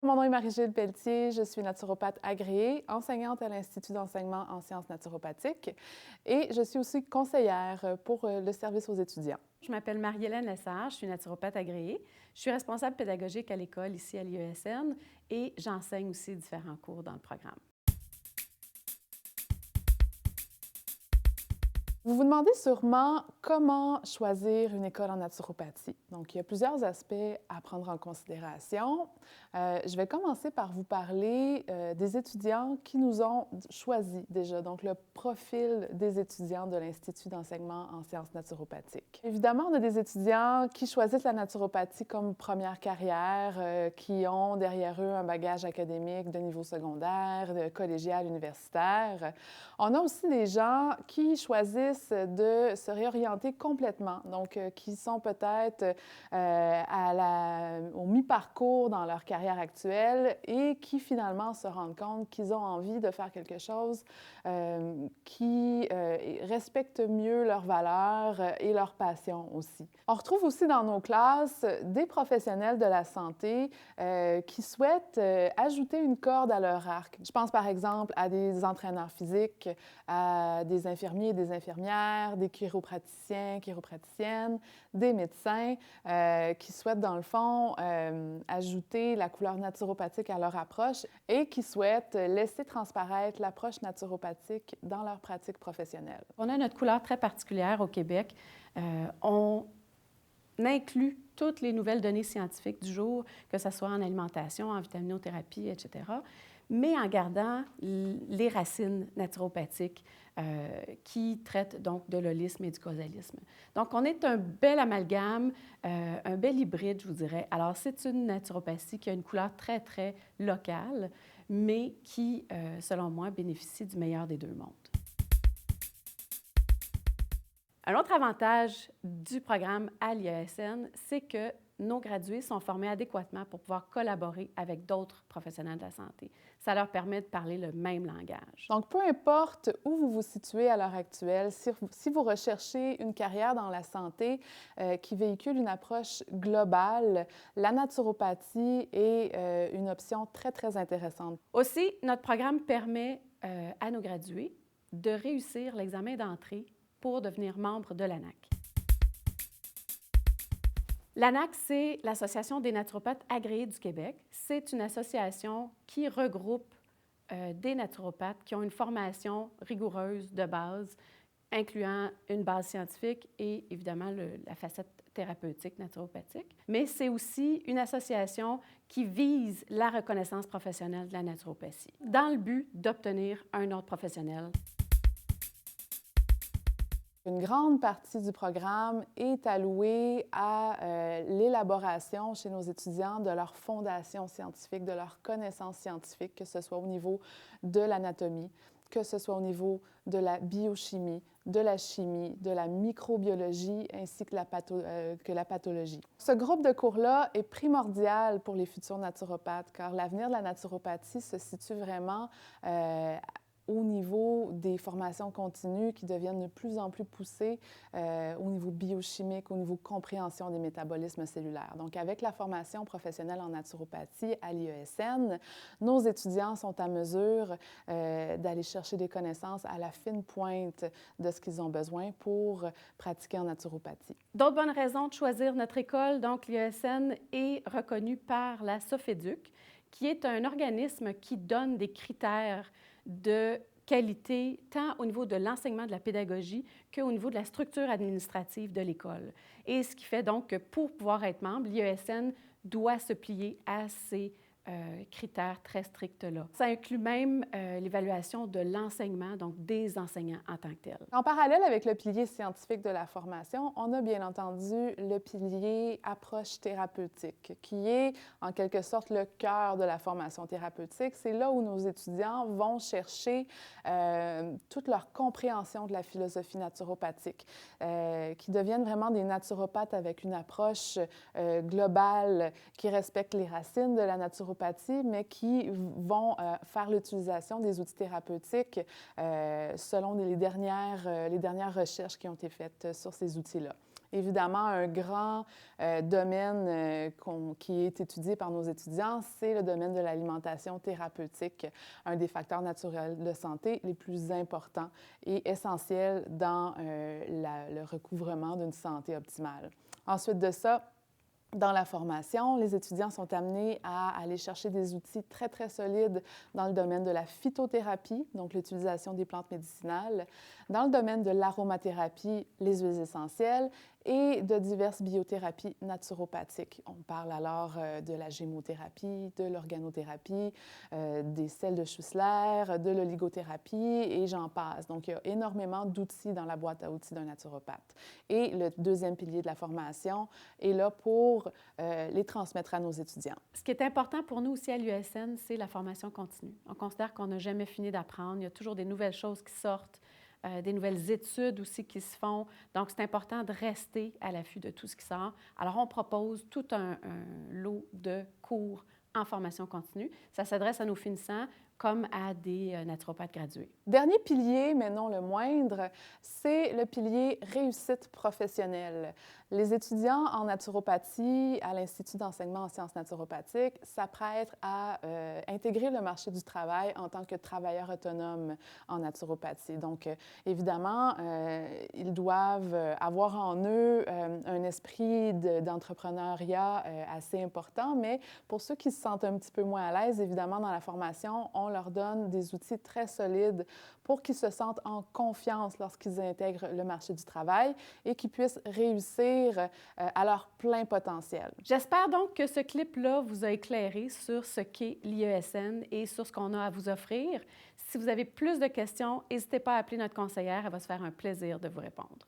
Mon nom est Marie-Gilles Pelletier, je suis naturopathe agréée, enseignante à l'Institut d'enseignement en sciences naturopathiques et je suis aussi conseillère pour le service aux étudiants. Je m'appelle Marie-Hélène Lessard, je suis naturopathe agréée. Je suis responsable pédagogique à l'école ici à l'IESN et j'enseigne aussi différents cours dans le programme. Vous vous demandez sûrement comment choisir une école en naturopathie. Donc, il y a plusieurs aspects à prendre en considération. Je vais commencer par vous parler des étudiants qui nous ont choisi déjà, donc le profil des étudiants de l'Institut d'enseignement en sciences naturopathiques. Évidemment, on a des étudiants qui choisissent la naturopathie comme première carrière, qui ont derrière eux un bagage académique de niveau secondaire, de collégial, universitaire. On a aussi des gens qui choisissent de se réorienter complètement, donc qui sont peut-être au mi-parcours dans leur carrière actuelle et qui finalement se rendent compte qu'ils ont envie de faire quelque chose qui respecte mieux leurs valeurs et leurs passions aussi. On retrouve aussi dans nos classes des professionnels de la santé qui souhaitent ajouter une corde à leur arc. Je pense par exemple à des entraîneurs physiques, à des infirmiers et des infirmières, des chiropraticiens, chiropraticiennes, des médecins qui souhaitent, dans le fond, ajouter la couleur naturopathique à leur approche et qui souhaitent laisser transparaître l'approche naturopathique dans leur pratique professionnelle. On a notre couleur très particulière au Québec. On inclut toutes les nouvelles données scientifiques du jour, que ce soit en alimentation, en vitaminothérapie, etc., mais en gardant les racines naturopathiques qui traitent donc de l'holisme et du causalisme. Donc, on est un bel amalgame, un bel hybride, je vous dirais. Alors, c'est une naturopathie qui a une couleur très, très locale, mais qui, selon moi, bénéficie du meilleur des deux mondes. Un autre avantage du programme à l'IESN, c'est que nos gradués sont formés adéquatement pour pouvoir collaborer avec d'autres professionnels de la santé. Ça leur permet de parler le même langage. Donc, peu importe où vous vous situez à l'heure actuelle, si vous recherchez une carrière dans la santé qui véhicule une approche globale, la naturopathie est une option très, très intéressante. Aussi, notre programme permet à nos gradués de réussir l'examen d'entrée pour devenir membre de l'ANAC. L'ANAC, c'est l'Association des naturopathes agréés du Québec. C'est une association qui regroupe des naturopathes qui ont une formation rigoureuse de base, incluant une base scientifique et évidemment la facette thérapeutique naturopathique. Mais c'est aussi une association qui vise la reconnaissance professionnelle de la naturopathie, dans le but d'obtenir un ordre professionnel. Une grande partie du programme est allouée à l'élaboration chez nos étudiants de leur fondation scientifique, de leur connaissance scientifique, que ce soit au niveau de l'anatomie, que ce soit au niveau de la biochimie, de la chimie, de la microbiologie ainsi que la pathologie. Ce groupe de cours-là est primordial pour les futurs naturopathes car l'avenir de la naturopathie se situe vraiment au niveau des formations continues qui deviennent de plus en plus poussées au niveau biochimique, au niveau compréhension des métabolismes cellulaires. Donc, avec la formation professionnelle en naturopathie à l'IESN, nos étudiants sont à mesure d'aller chercher des connaissances à la fine pointe de ce qu'ils ont besoin pour pratiquer en naturopathie. D'autres bonnes raisons de choisir notre école, donc l'IESN est reconnue par la Soféduc, qui est un organisme qui donne des critères de qualité tant au niveau de l'enseignement de la pédagogie qu'au niveau de la structure administrative de l'école. Et ce qui fait donc que pour pouvoir être membre, l'IESN doit se plier à ces critères très stricts-là. Ça inclut même l'évaluation de l'enseignement, donc des enseignants en tant que tels. En parallèle avec le pilier scientifique de la formation, on a bien entendu le pilier approche thérapeutique, qui est en quelque sorte le cœur de la formation thérapeutique. C'est là où nos étudiants vont chercher toute leur compréhension de la philosophie naturopathique, qui deviennent vraiment des naturopathes avec une approche globale qui respecte les racines de la naturopathie, mais qui vont faire l'utilisation des outils thérapeutiques selon les dernières recherches qui ont été faites sur ces outils-là. Évidemment, un grand domaine qui est étudié par nos étudiants, c'est le domaine de l'alimentation thérapeutique, un des facteurs naturels de santé les plus importants et essentiels dans le recouvrement d'une santé optimale. Ensuite de ça, dans la formation, les étudiants sont amenés à aller chercher des outils très, très solides dans le domaine de la phytothérapie, donc l'utilisation des plantes médicinales, dans le domaine de l'aromathérapie, les huiles essentielles, et de diverses biothérapies naturopathiques. On parle alors de la gémothérapie, de l'organothérapie, des sels de Schussler, de l'oligothérapie et j'en passe. Donc, il y a énormément d'outils dans la boîte à outils d'un naturopathe. Et le deuxième pilier de la formation est là pour les transmettre à nos étudiants. Ce qui est important pour nous aussi à l'USN, c'est la formation continue. On considère qu'on n'a jamais fini d'apprendre. Il y a toujours des nouvelles choses qui sortent. Des nouvelles études aussi qui se font. Donc, c'est important de rester à l'affût de tout ce qui sort. Alors, on propose tout un lot de cours en formation continue. Ça s'adresse à nos finissants comme à des naturopathes gradués. Dernier pilier, mais non le moindre, c'est le pilier réussite professionnelle. Les étudiants en naturopathie à l'Institut d'enseignement en sciences naturopathiques s'apprêtent à intégrer le marché du travail en tant que travailleurs autonomes en naturopathie. Donc, évidemment, ils doivent avoir en eux un esprit d'entrepreneuriat assez important, mais pour ceux qui se sentent un petit peu moins à l'aise, évidemment, dans la formation, on leur donne des outils très solides pour qu'ils se sentent en confiance lorsqu'ils intègrent le marché du travail et qu'ils puissent réussir à leur plein potentiel. J'espère donc que ce clip-là vous a éclairé sur ce qu'est l'IESN et sur ce qu'on a à vous offrir. Si vous avez plus de questions, n'hésitez pas à appeler notre conseillère, elle va se faire un plaisir de vous répondre.